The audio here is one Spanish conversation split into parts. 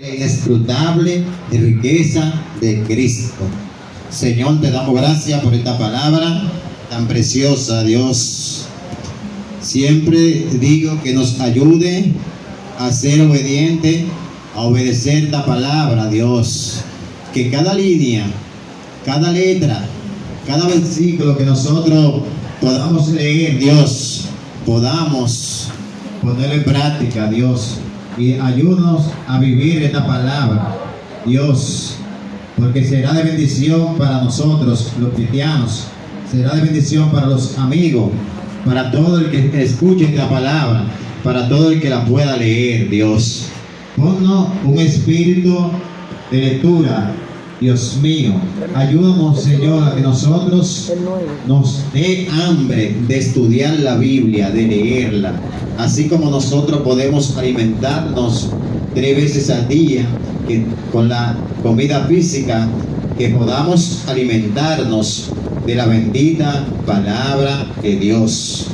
la inescrutable riqueza de Cristo. Señor, te damos gracias por esta palabra tan preciosa, Dios. Siempre digo que nos ayude a ser obediente, a obedecer esta palabra, Dios. Que cada línea, cada letra, cada versículo que nosotros podamos leer, Dios, podamos ponerlo en práctica, Dios. Y ayúdanos a vivir esta palabra, Dios, porque será de bendición para nosotros, los cristianos, será de bendición para los amigos, para todo el que escuche esta palabra, para todo el que la pueda leer, Dios. Ponnos un espíritu de lectura, Dios mío. Ayúdanos, Señor, a que nosotros nos dé hambre de estudiar la Biblia, de leerla. Así como nosotros podemos alimentarnos 3 veces al día con la comida física, que podamos alimentarnos de la bendita palabra de Dios.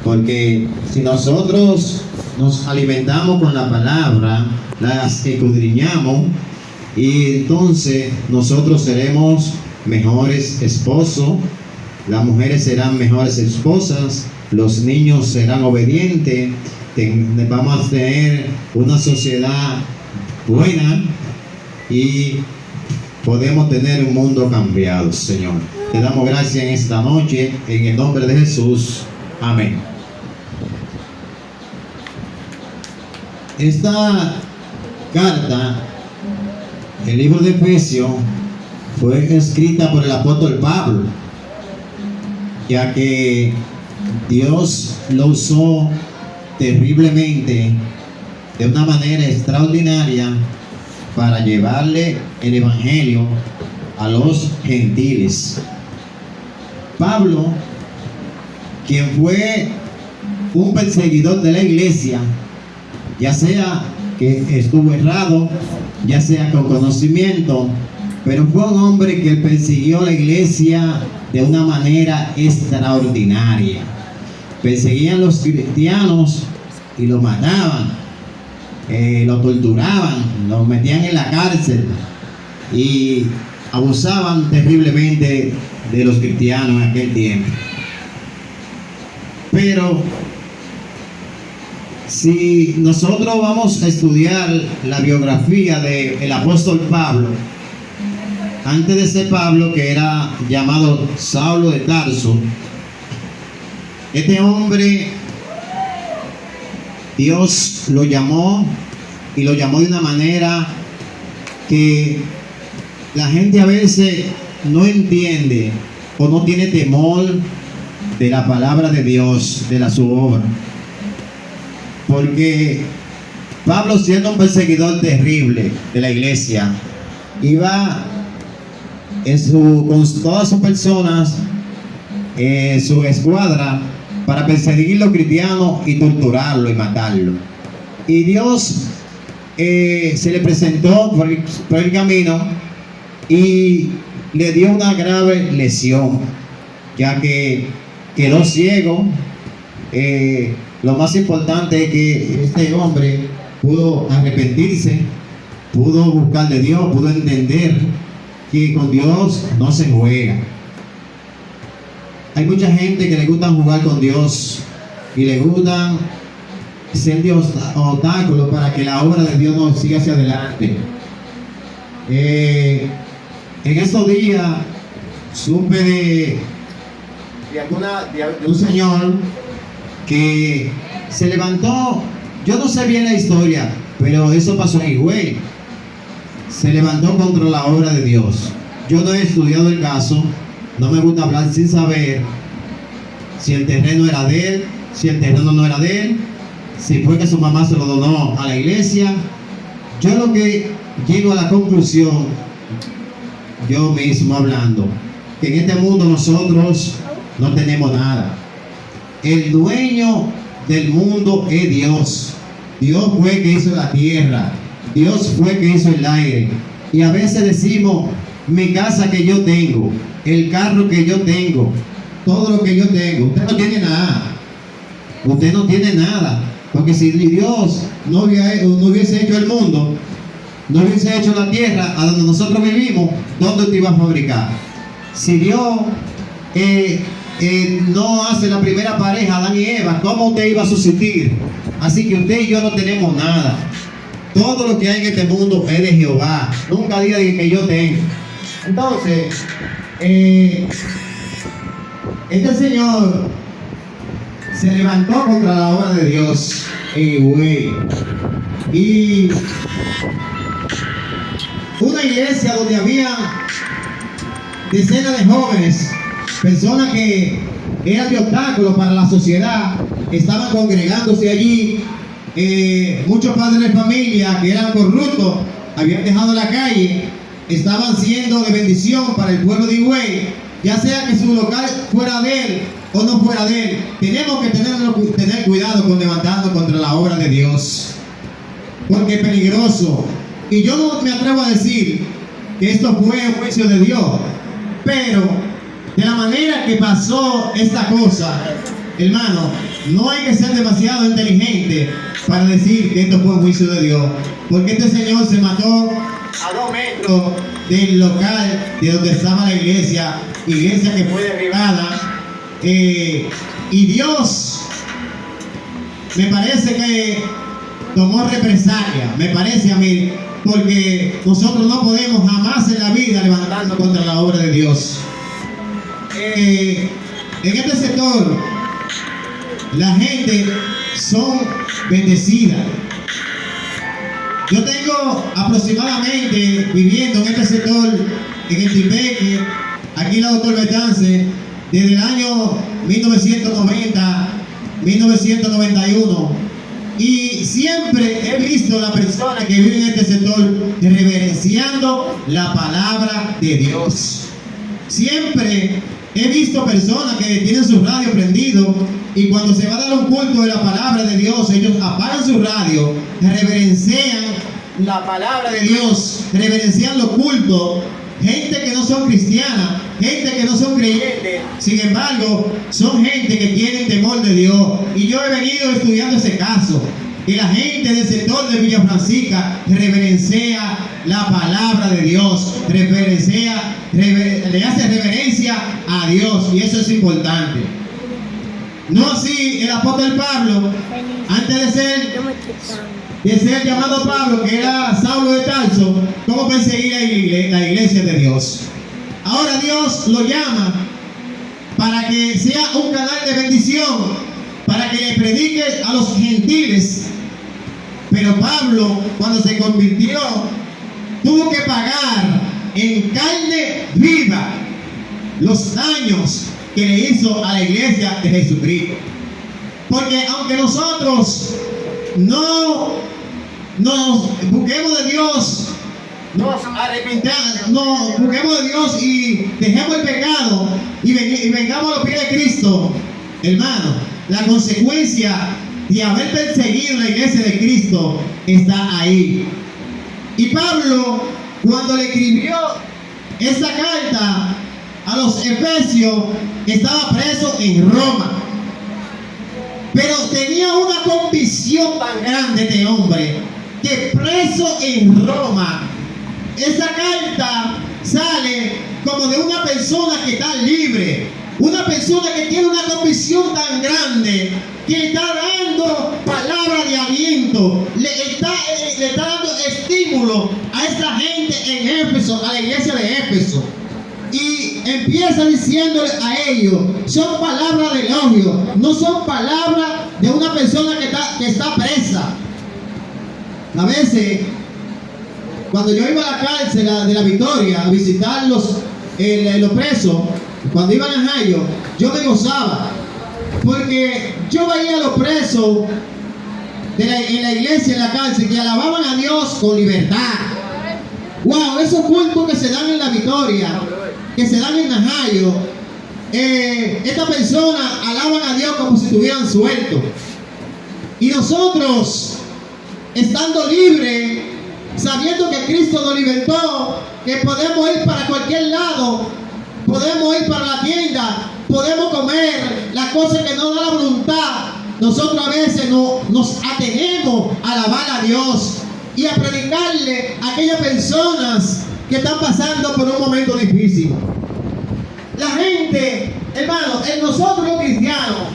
Porque si nosotros nos alimentamos con la palabra, las escudriñamos, y entonces nosotros seremos mejores esposos, las mujeres serán mejores esposas, los niños serán obedientes, vamos a tener una sociedad buena y podemos tener un mundo cambiado, Señor. Te damos gracias en esta noche, en el nombre de Jesús. Amén. Esta carta, el libro de Efesios, fue escrita por el apóstol Pablo, ya que Dios lo usó terriblemente, de una manera extraordinaria, para llevarle el evangelio a los gentiles. Pablo, quien fue un perseguidor de la iglesia, ya sea que estuvo errado, ya sea con conocimiento, pero fue un hombre que persiguió la iglesia de una manera extraordinaria. Perseguían a los cristianos y los mataban, los torturaban, los metían en la cárcel y abusaban terriblemente de los cristianos en aquel tiempo. Pero si nosotros vamos a estudiar la biografía del apóstol Pablo, antes de ser Pablo, que era llamado Saulo de Tarso, este hombre, Dios lo llamó, y lo llamó de una manera que la gente a veces no entiende o no tiene temor de la palabra de Dios, de su obra. Porque Pablo, siendo un perseguidor terrible de la iglesia, iba con todas sus personas, su escuadra, para perseguir a los cristianos y torturarlo y matarlo. Y Dios se le presentó por el camino y le dio una grave lesión, ya que quedó ciego. Lo más importante es que este hombre pudo arrepentirse, pudo buscar de Dios, pudo entender que con Dios no se juega. Hay mucha gente que le gusta jugar con Dios y le gusta ser Dios obstáculo para que la obra de Dios no siga hacia adelante. En estos días supe de un señor que se levantó. Yo no sé bien la historia, pero eso pasó en Higüey. Se levantó contra la obra de Dios. Yo no he estudiado el caso, no me gusta hablar sin saber si el terreno era de él, si el terreno no era de él, si fue que su mamá se lo donó a la iglesia. Yo lo que llego a la conclusión, yo mismo hablando, que en este mundo nosotros no tenemos nada. El dueño del mundo es Dios. Dios fue que hizo la tierra, Dios fue que hizo el aire. Y a veces decimos, mi casa que yo tengo, el carro que yo tengo, todo lo que yo tengo. Usted no tiene nada. Usted no tiene nada. Porque si Dios no hubiese hecho el mundo, no hubiese hecho la tierra a donde nosotros vivimos, ¿dónde usted iba a fabricar? Si Dios no hace la primera pareja, Adán y Eva, ¿cómo usted iba a subsistir? Así que usted y yo no tenemos nada. Todo lo que hay en este mundo es de Jehová. Nunca diga que yo tengo. Entonces, este señor se levantó contra la obra de Dios y una iglesia donde había decenas de jóvenes, personas que eran de obstáculo para la sociedad, estaban congregándose allí. Muchos padres de familia que eran corruptos habían dejado la calle, estaban siendo de bendición para el pueblo de Higüey, ya sea que su local fuera de él o no fuera de él. Tenemos que tener cuidado con levantarnos contra la obra de Dios, porque es peligroso. Y yo no me atrevo a decir que esto fue un juicio de Dios, pero de la manera que pasó esta cosa, hermano, no hay que ser demasiado inteligente para decir que esto fue un juicio de Dios, porque este señor se mató a 2 metros del local de donde estaba la iglesia que fue derribada. Y Dios, me parece que tomó represalia, me parece a mí, porque nosotros no podemos jamás en la vida levantarnos contra la obra de Dios. En este sector, la gente son bendecidas. Yo tengo aproximadamente viviendo en este sector, en el Tipeque, aquí en la Doctor Betance, desde el año 1990, 1991, y siempre he visto a la persona que vive en este sector reverenciando la palabra de Dios. Siempre he visto personas que tienen su radio prendido y cuando se va a dar un culto de la palabra de Dios, ellos apagan su radio, reverencian la palabra de Dios, reverencian los cultos. Gente que no son cristianas, gente que no son creyentes, sin embargo, son gente que tiene temor de Dios. Y yo he venido estudiando ese caso. Y la gente del sector de Villa Francisca reverencia la palabra de Dios, le hace reverencia a Dios, y eso es importante. No así el apóstol Pablo, antes de ser llamado Pablo, que era Saulo de Tarso, cómo perseguía la iglesia de Dios. Ahora Dios lo llama para que sea un canal de bendición, para que le predique a los gentiles. Pero Pablo, cuando se convirtió, tuvo que pagar en carne viva los daños que le hizo a la iglesia de Jesucristo. Porque aunque nosotros no nos busquemos de Dios, nos arrepentamos, nos busquemos de Dios y dejemos el pecado y vengamos a los pies de Cristo, hermano, la consecuencia de haber perseguido la iglesia de Cristo está ahí. Y Pablo, cuando le escribió esa carta a los Efesios, estaba preso en Roma. Pero tenía una convicción tan grande este hombre, que preso en Roma, esa carta sale como de una persona que está libre, una persona que tiene una convicción tan grande, que está dando palabra de aliento, le está dando estímulo a esa gente en Éfeso, a la iglesia de Éfeso. Y empieza diciéndole a ellos, son palabras de elogio, no son palabras de una persona que está presa. A veces, cuando yo iba a la cárcel de la Victoria a visitar los presos, cuando iban a Jayo, yo me gozaba, porque yo veía a los presos en la iglesia, en la cárcel, que alababan a Dios con libertad. Wow, esos cultos que se dan en la Victoria, que se dan en Najayo, estas personas alaban a Dios como si estuvieran sueltos. Y nosotros, estando libres, sabiendo que Cristo nos libertó, que podemos ir para cualquier lado, podemos ir para la tienda, podemos comer las cosas que nos da la voluntad, nosotros a veces nos atenemos a alabar a Dios. y a predicarle a aquellas personas que están pasando por un momento difícil. La gente, hermano, en nosotros los cristianos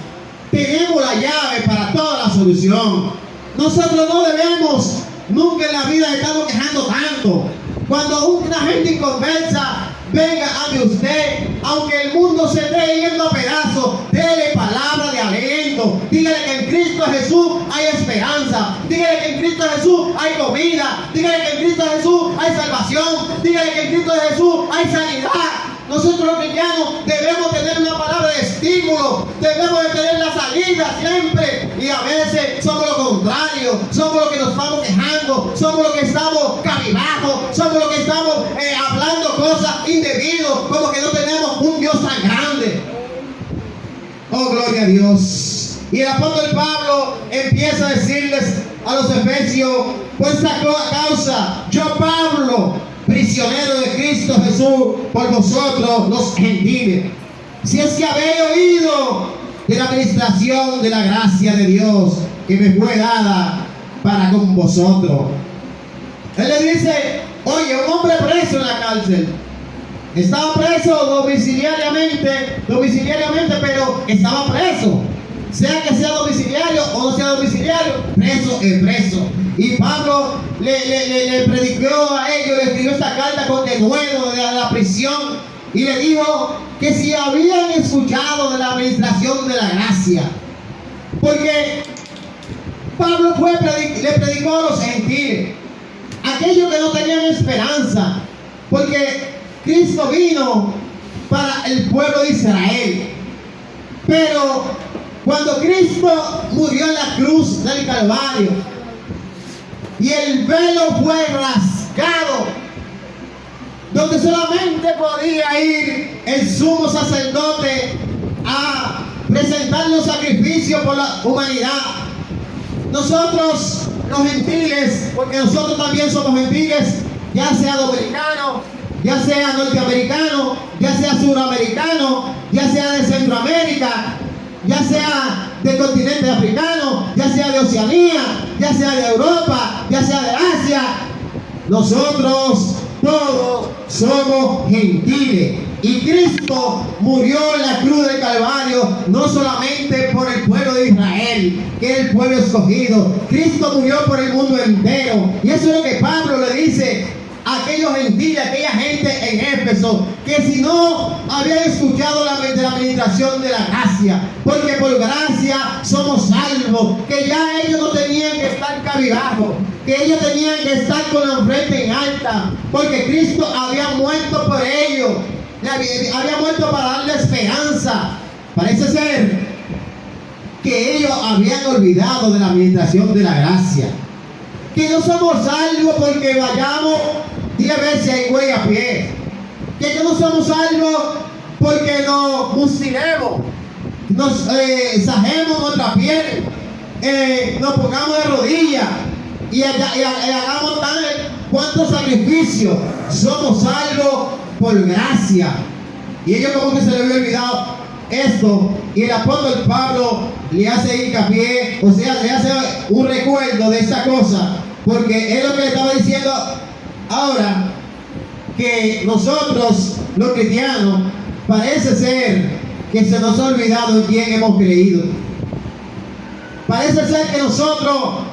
tenemos la llave para toda la solución. Nosotros no debemos nunca en la vida estarnos quejando tanto. Cuando una gente inconversa venga ante usted, aunque el mundo se esté yendo a pedazos, déle palabra de aliento. Dígale que en Cristo Jesús hay esperanza. Dígale que en Cristo Jesús hay comida. Dígale que en Cristo Jesús hay salvación. Dígale que en Cristo Jesús hay sanidad. Nosotros los cristianos debemos tener una palabra de estímulo, debemos de tener la salida siempre, y a veces somos lo contrario, somos los que nos estamos quejando, somos los que estamos cabizbajos, somos los que estamos hablando cosas indebidas, como que no tenemos un Dios tan grande. Oh, gloria a Dios. Y el apóstol Pablo empieza a decirles a los efesios: por esa causa, yo Pablo, prisionero de Cristo Jesús, por vosotros los gentiles, si es que habéis oído de la administración de la gracia de Dios que me fue dada para con vosotros. Él le dice: oye, un hombre preso en la cárcel, estaba preso domiciliariamente, pero estaba preso. Sea que sea domiciliario o no sea domiciliario, preso es preso. Y Pablo le predicó a ellos, le escribió esta carta con denuedo de la prisión, y le dijo que si habían escuchado de la administración de la gracia, porque Pablo le predicó a los gentiles, aquellos que no tenían esperanza, porque Cristo vino para el pueblo de Israel. Pero cuando Cristo murió en la cruz del Calvario y el velo fue rasgado, donde solamente podía ir el sumo sacerdote a presentar los sacrificios por la humanidad, nosotros los gentiles, porque nosotros también somos gentiles, ya sea dominicano, ya sea norteamericano, ya sea suramericano, ya sea de Centroamérica, ya sea del continente africano, ya sea de Oceanía, ya sea de Europa, ya sea de Asia, nosotros todos somos gentiles. Y Cristo murió en la cruz del Calvario no solamente por el pueblo de Israel, que es el pueblo escogido. Cristo murió por el mundo entero. Y eso es lo que Pablo le dice a aquellos gentiles, a aquella gente en Éfeso, que si no habían escuchado de la administración de la gracia, porque por gracia somos salvos, que ya ellos no tenían que estar cabizbajos, que ellos tenían que estar con la frente en alta, porque Cristo había muerto por ellos, había muerto para darle esperanza. Parece ser que ellos habían olvidado de la administración de la gracia, que no somos salvos porque vayamos 10 veces a Higüey a pie, que no somos salvos porque nos mutilemos, nos sajemos nuestra piel, nos pongamos de rodillas y hagamos tan cuantos sacrificios. Somos salvos por gracia. Y ellos como que se les había olvidado esto, y el apóstol Pablo le hace hincapié, o sea, le hace un recuerdo de esta cosa, porque es lo que le estaba diciendo ahora, que nosotros los cristianos parece ser que se nos ha olvidado en quién hemos creído. Parece ser que nosotros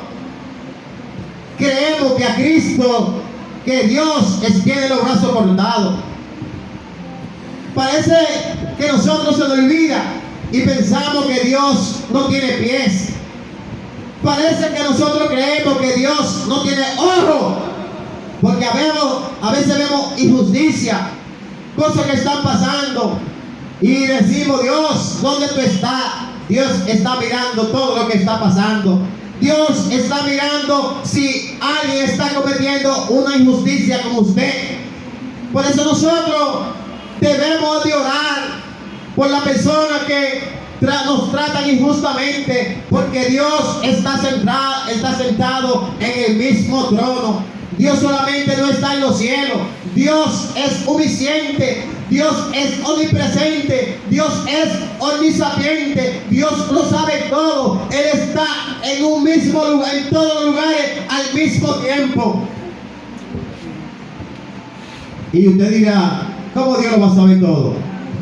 creemos que a Cristo, que Dios tiene los brazos cortados. Parece que nosotros se nos olvida y pensamos que Dios no tiene pies. Parece que nosotros creemos que Dios no tiene ojo, porque a veces vemos injusticia, cosas que están pasando, y decimos: Dios, ¿dónde tú estás? Dios está mirando todo lo que está pasando. Dios está mirando si alguien está cometiendo una injusticia con usted. Por eso nosotros debemos de orar por la persona que nos tratan injustamente, porque Dios está sentado en el mismo trono. Dios solamente no está en los cielos. Dios es omnisciente. Dios es omnipresente, Dios es omnisapiente, Dios lo sabe todo. Él está en un mismo lugar, en todos los lugares al mismo tiempo. Y usted dirá, ¿cómo Dios lo va a saber todo?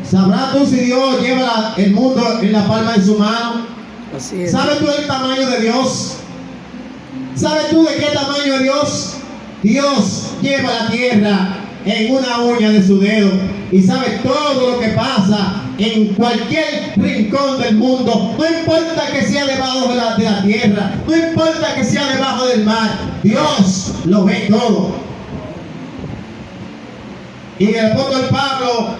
¿Sabrás tú si Dios lleva el mundo en la palma de su mano? Así es. ¿Sabes tú el tamaño de Dios? ¿Sabes tú de qué tamaño es Dios? Dios lleva la tierra en una uña de su dedo y sabe todo lo que pasa en cualquier rincón del mundo. No importa que sea debajo de la tierra, no importa que sea debajo del mar, Dios lo ve todo. Y el apóstol Pablo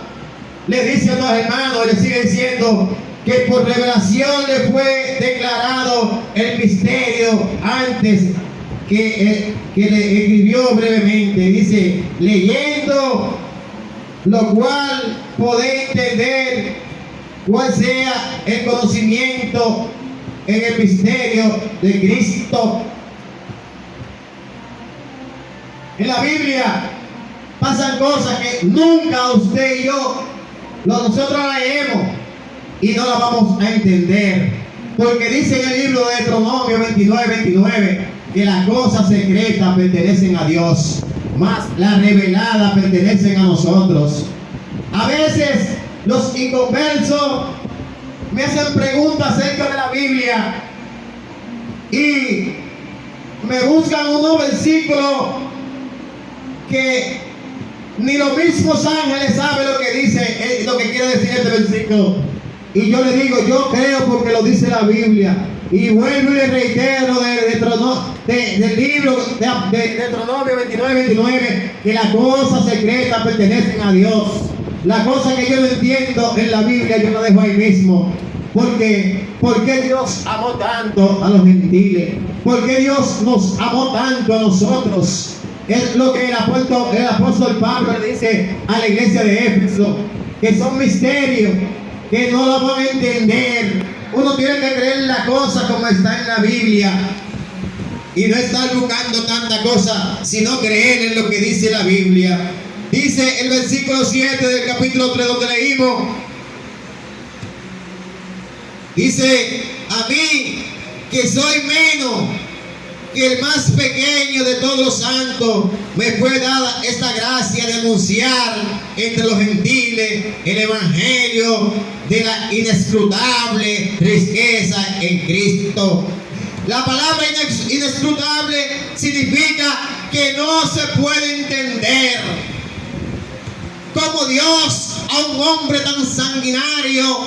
le dice a los hermanos, le sigue diciendo que por revelación le fue declarado el misterio antes que le escribió brevemente. Dice, leyendo lo cual podéis entender cuál sea el conocimiento en el misterio de Cristo. En la Biblia pasan cosas que nunca usted y yo, nosotros la leemos y no la vamos a entender, porque dice en el libro de Deuteronomio 29:29 que las cosas secretas pertenecen a Dios, mas las reveladas pertenecen a nosotros. A veces los inconversos me hacen preguntas acerca de la Biblia y me buscan unos versículos que ni los mismos ángeles saben lo que dice, lo que quiere decir este versículo. Y yo le digo, yo creo porque lo dice la Biblia. Y vuelvo y le reitero del libro de Deuteronomio 29:29 que las cosas secretas pertenecen a Dios. Las cosas que yo no entiendo en la Biblia yo las dejo ahí mismo. Porque ¿por qué Dios amó tanto a los gentiles? ¿Por qué Dios nos amó tanto a nosotros? Es lo que el apóstol Pablo le dice a la iglesia de Éfeso, que son misterios que no lo van a entender. Uno tiene que creer la cosa como está en la Biblia y no estar buscando tanta cosa, sino creer en lo que dice la Biblia. Dice el versículo 7 del capítulo 3 donde leímos, dice, a mí que soy menos que el más pequeño de todos los santos, me fue dada esta gracia de anunciar entre los gentiles el evangelio de la inescrutable riqueza en Cristo. La palabra inescrutable significa que no se puede entender cómo Dios a un hombre tan sanguinario,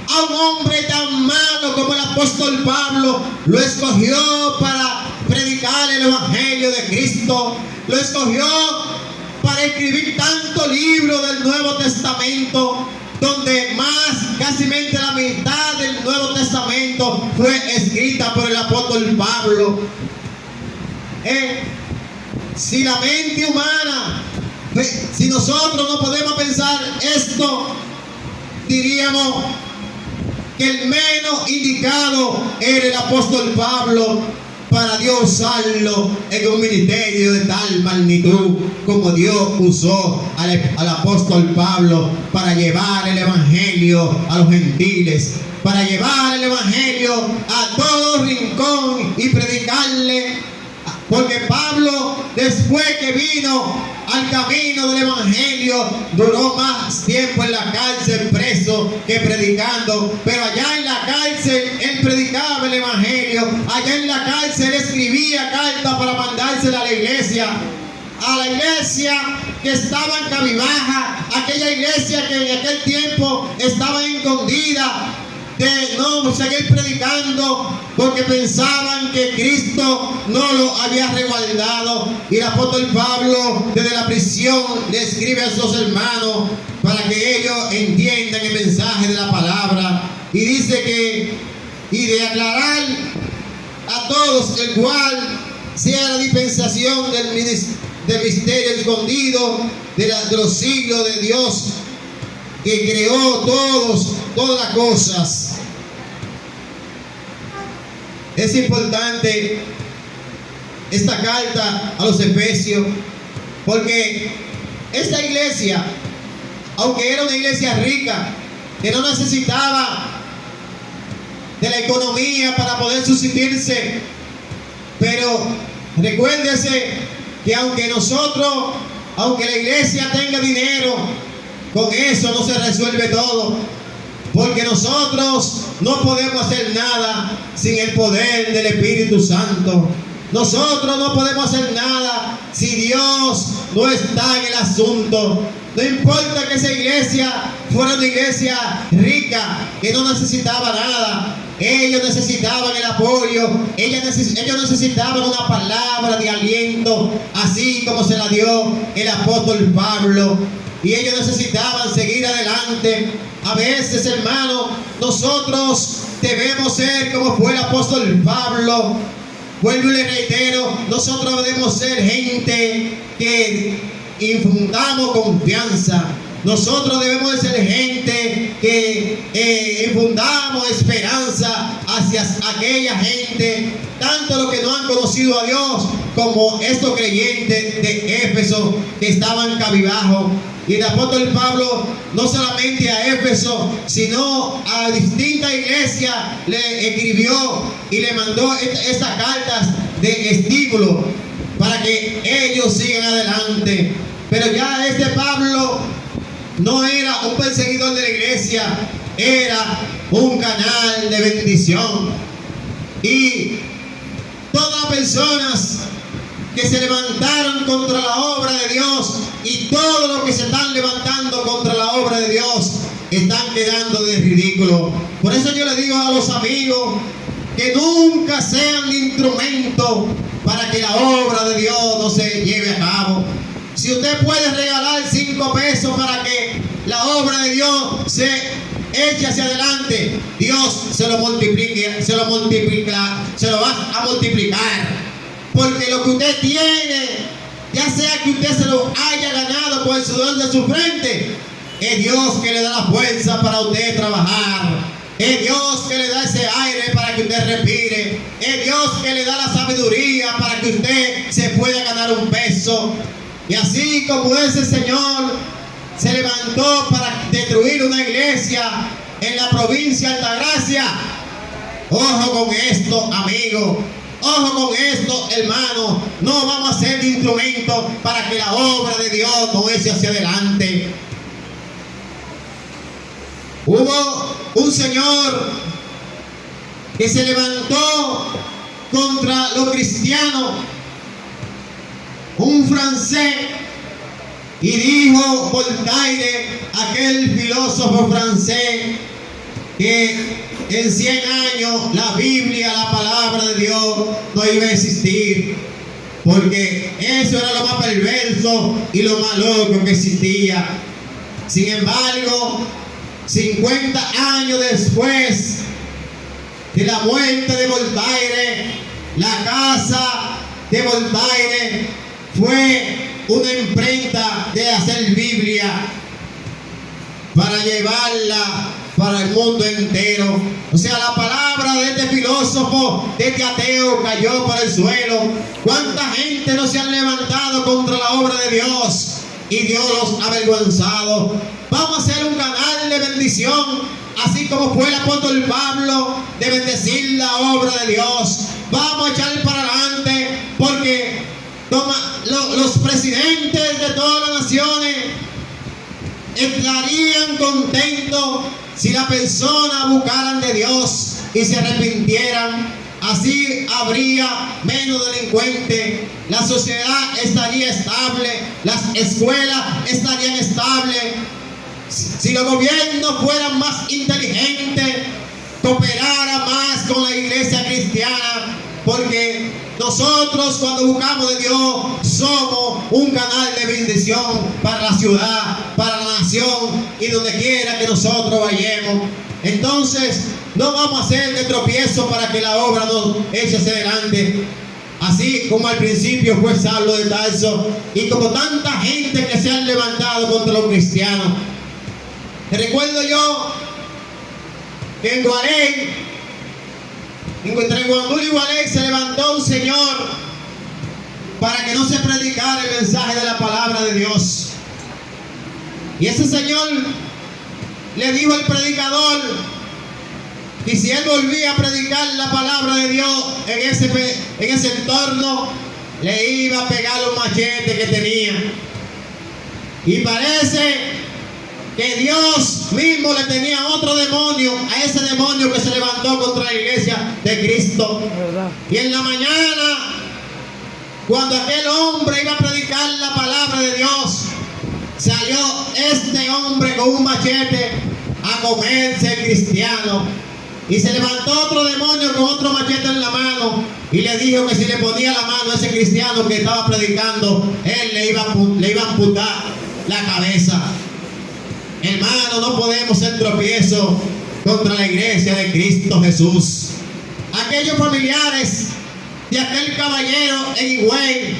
a un hombre tan malo como el apóstol Pablo, lo escogió para predicar el evangelio de Cristo, lo escogió para escribir tanto libro del Nuevo Testamento, donde casi la mitad del Nuevo Testamento fue escrita por el apóstol Pablo. Si la mente humana, si nosotros no podemos pensar esto, diríamos que el menos indicado era el apóstol Pablo para Dios usarlo en un ministerio de tal magnitud como Dios usó al apóstol Pablo para llevar el evangelio a los gentiles, para llevar el evangelio a todo rincón y predicarle, porque Pablo, después que vino al camino del evangelio, duró más tiempo en la cárcel preso que predicando, pero allá en la cárcel él predicaba el evangelio, allá en la cárcel él escribía cartas para mandársela a la iglesia que estaba en cabizbaja, aquella iglesia que en aquel tiempo estaba escondida, de no seguir predicando porque pensaban que Cristo no lo había resguardado. Y el apóstol Pablo desde la prisión le escribe a sus hermanos para que ellos entiendan el mensaje de la palabra, y dice que y de aclarar a todos el cual sea la dispensación del misterio escondido de los siglos de Dios, que creó todas las cosas. Es importante esta carta a los Efesios, porque esta iglesia aunque era una iglesia rica, que no necesitaba de la economía para poder subsistirse, pero recuérdese que aunque la iglesia tenga dinero, con eso no se resuelve todo, porque nosotros no podemos hacer nada sin el poder del Espíritu Santo. Nosotros no podemos hacer nada si Dios no está en el asunto. No importa que esa iglesia fuera una iglesia rica, que no necesitaba nada. Ellos necesitaban el apoyo, ellos necesitaban una palabra de aliento, así como se la dio el apóstol Pablo. Y ellos necesitaban seguir adelante. A veces, hermano, nosotros debemos ser como fue el apóstol Pablo. Vuelvo y le reitero, nosotros debemos ser gente que infundamos confianza. Nosotros debemos de ser gente que infundamos esperanza hacia aquella gente, tanto los que no han conocido a Dios como estos creyentes de Éfeso que estaban cabizbajos. Y el apóstol Pablo no solamente a Éfeso, sino a distintas iglesias le escribió y le mandó estas cartas de estímulo para que ellos sigan adelante. Pero ya este Pablo no era un perseguidor de la iglesia, era un canal de bendición. Y todas las personas que se levantaron contra la obra de Dios y todos los que se están levantando contra la obra de Dios están quedando de ridículo. Por eso yo le digo a los amigos que nunca sean instrumento para que la obra de Dios no se lleve a cabo. Si usted puede regalar 5 pesos para que la obra de Dios se eche hacia adelante, Dios se lo multiplica, se lo va a multiplicar. Porque lo que usted tiene, ya sea que usted se lo haya ganado con el sudor de su frente, es Dios que le da la fuerza para usted trabajar. Es Dios que le da ese aire para que usted respire. Es Dios que le da la sabiduría para que usted se pueda ganar un peso. Y así como ese Señor se levantó para destruir una iglesia en la provincia de Altagracia, ojo con esto, amigo. Ojo con esto, hermano. No vamos a ser instrumentos para que la obra de Dios no eche hacia adelante. Hubo un señor que se levantó contra los cristianos, un francés, y dijo Voltaire, aquel filósofo francés, que en 100 años la Biblia, la palabra de Dios, no iba a existir, porque eso era lo más perverso y lo más loco que existía. Sin embargo, 50 años después de la muerte de Voltaire, la casa de Voltaire fue una imprenta de hacer Biblia para llevarla para el mundo entero. O sea, la palabra de este filósofo, de este ateo, cayó por el suelo. ¿Cuánta gente no se han levantado contra la obra de Dios y Dios los ha avergonzado? Vamos a hacer un canal de bendición, así como fue el apóstol Pablo, de bendecir la obra de Dios. Vamos a echar para adelante, porque los presidentes de todas las naciones estarían contentos si las personas buscaran de Dios y se arrepintieran. Así habría menos delincuentes, la sociedad estaría estable, las escuelas estarían estables. Si los gobiernos fueran más inteligentes, cooperaran más con la iglesia cristiana, porque nosotros cuando buscamos de Dios somos un canal de bendición para la ciudad, para la nación y donde quiera que nosotros vayamos. Entonces no vamos a hacer de tropiezo para que la obra nos eche hacia adelante, así como al principio fue Saulo de Tarso y como tanta gente que se han levantado contra los cristianos. Recuerdo yo que en Guarey, entre Guandul y Guarey, se levantó un señor para que no se predicara el mensaje de la palabra de Dios. Y ese señor le dijo al predicador que si él volvía a predicar la palabra de Dios en ese entorno, le iba a pegar los machetes que tenía. Y parece que Dios mismo le tenía otro demonio a ese demonio que se levantó contra la iglesia de Cristo. Y en la mañana, cuando aquel hombre iba a predicar la palabra de Dios, salió este hombre con un machete a comerse el cristiano. Y se levantó otro demonio con otro machete en la mano y le dijo que si le ponía la mano a ese cristiano que estaba predicando, él le iba a amputar la cabeza. Hermano, no podemos ser tropiezo contra la iglesia de Cristo Jesús. Aquellos familiares de aquel caballero en Higüey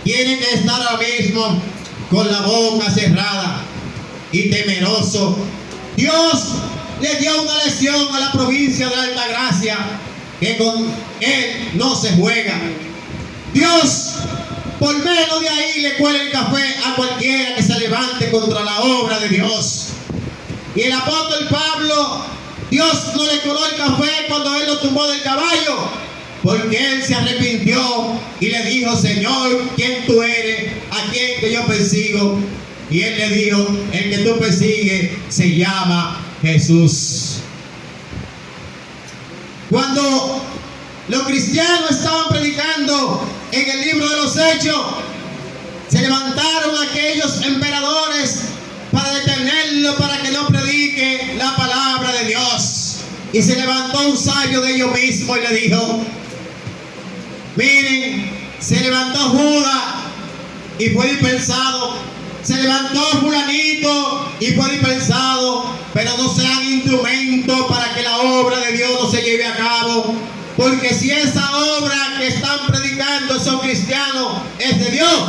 tienen que estar ahora mismo con la boca cerrada y temeroso. Dios le dio una lección a la provincia de Altagracia, que con él no se juega. Dios, por menos de ahí, le cuela el café a cualquiera que se levante contra la obra de Dios. Y el apóstol Pablo, Dios no le coló el café cuando él lo tumbó del caballo, porque él se arrepintió y le dijo: Señor, ¿quién tú eres? ¿A quién que yo persigo? Y él le dijo: el que tú persigues se llama Jesús. Cuando los cristianos estaban predicando en el libro de los Hechos, se levantaron aquellos emperadores para detenerlo, para que no predique la palabra de Dios. Y se levantó un sabio de ellos mismos y le dijo: miren, se levantó Judas y fue dispersado. Se levantó fulanito y fue dispersado, pero no sean instrumentos para que la obra de Dios no se lleve a cabo. Porque si esa obra que están predicando esos cristianos es de Dios,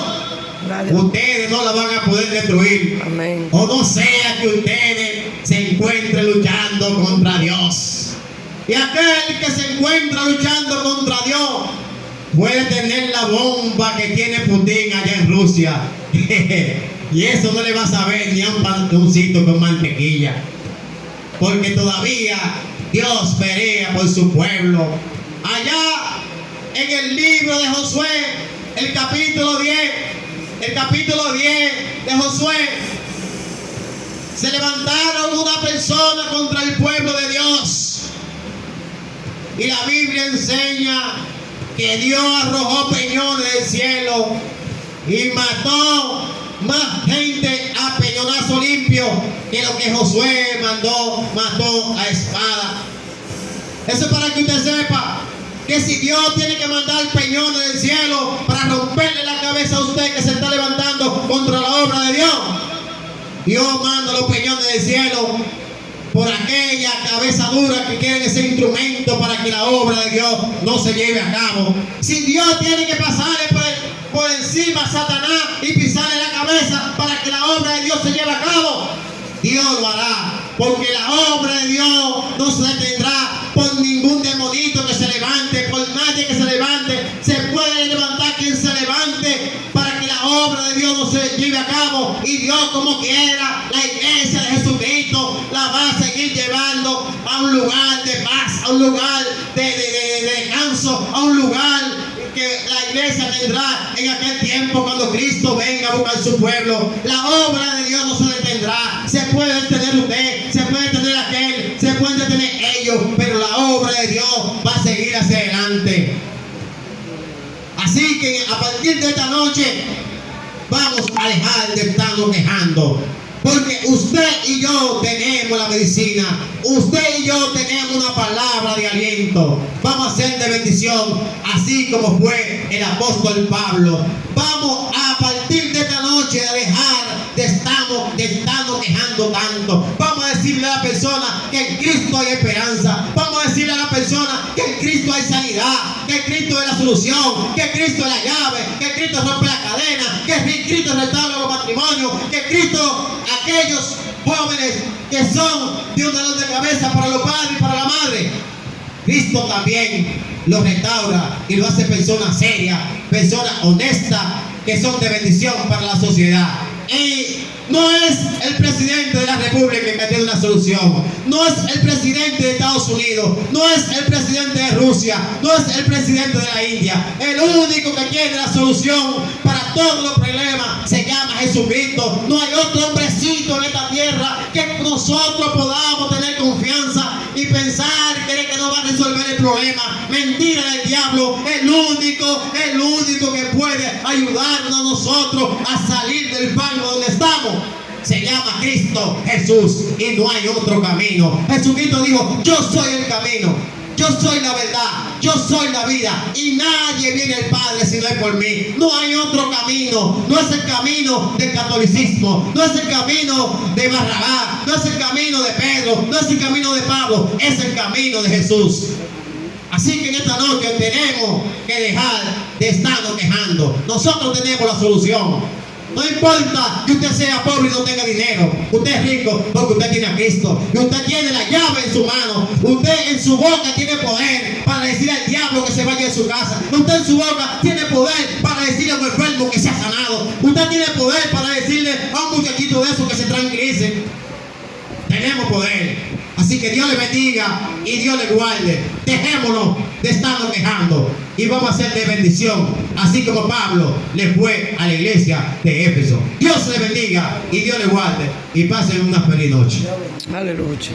ustedes no la van a poder destruir. Amén. O no sea que ustedes se encuentren luchando contra Dios. Y aquel que se encuentra luchando contra Dios puede tener la bomba que tiene Putin allá en Rusia. Y eso no le va a saber ni a un pantoncito con mantequilla. Porque todavía Dios pelea por su pueblo. Allá en el libro de Josué, el capítulo 10 de Josué, se levantaron una persona contra el pueblo de Dios. Y la Biblia enseña que Dios arrojó peñones del cielo y mató más gente a peñonazo limpio que lo que Josué mató a espada. Eso es para que usted sepa que si Dios tiene que mandar peñones del cielo para romperle la cabeza a usted que se está levantando contra la obra de Dios, Dios manda los peñones del cielo por aquella cabeza dura que quieren ese instrumento para que la obra de Dios no se lleve a cabo. Si Dios tiene que pasarle por encima a Satanás y pisarle la cabeza para que la obra de Dios se lleve a cabo, Dios lo hará. Porque la obra de Dios no se detendrá por ningún demonito que se levante, por nadie que se levante. Se puede levantar quien se levante para que la obra de Dios no se lleve a cabo. Y Dios, como quiera, la iglesia de Jesucristo la va a seguir llevando a un lugar de paz, a un lugar de descanso, a un lugar que la iglesia tendrá en aquel tiempo cuando Cristo venga a buscar su pueblo. La obra de Dios no se detendrá. Se puede detener usted, se puede detener aquel, se pueden detener ellos, pero la obra de Dios va a seguir hacia adelante. Así que a partir de esta noche vamos a dejar de estarnos quejando. Porque usted y yo tenemos la medicina, usted y yo tenemos una palabra de aliento. Vamos a ser de bendición, así como fue el apóstol Pablo. Vamos a partir de esta noche a dejar de estarnos quejando tanto. Vamos a decirle a la persona que en Cristo hay esperanza. Vamos a decirle a la persona que en Cristo hay sanidad, que Cristo es la solución, que Cristo es la llave, que Cristo rompe la cadena, que Cristo restaura los matrimonios, que Cristo, aquellos jóvenes que son de un dolor de cabeza para los padres y para la madre, Cristo también los restaura y lo hace personas serias, personas honestas, que son de bendición para la sociedad. Y no es el presidente de la República que tiene una solución. No es el presidente de Estados Unidos. No es el presidente de Rusia. No es el presidente de la India. El único que tiene la solución para todos los problemas se llama Jesucristo. No hay otro hombrecito en esta tierra que nosotros podamos tener confianza y pensar que nos va a resolver el problema. Mentira del diablo. El único que puede ayudarnos a nosotros a salir del fango donde estamos se llama Cristo Jesús, y no hay otro camino. Jesucristo dijo: yo soy el camino, yo soy la verdad, yo soy la vida, y nadie viene al Padre si no es por mí. No hay otro camino. No es el camino del catolicismo, no es el camino de Barrabás, no es el camino de Pedro, no es el camino de Pablo, es el camino de Jesús. Así que en esta noche tenemos que dejar de estarnos quejando. Nosotros tenemos la solución. No importa que usted sea pobre y no tenga dinero. Usted es rico porque usted tiene a Cristo. Y usted tiene la llave en su mano. Usted en su boca tiene poder para decirle al diablo que se vaya de su casa. Usted en su boca tiene poder para decirle a un enfermo que sea sanado. Usted tiene poder para decirle a un muchachito de esos que se tranquilice. Tenemos poder. Así que Dios le bendiga y Dios le guarde. Dejémonos de estarnos quejando y vamos a ser de bendición, así como Pablo le fue a la iglesia de Éfeso. Dios le bendiga y Dios le guarde y pasen una feliz noche. Aleluya.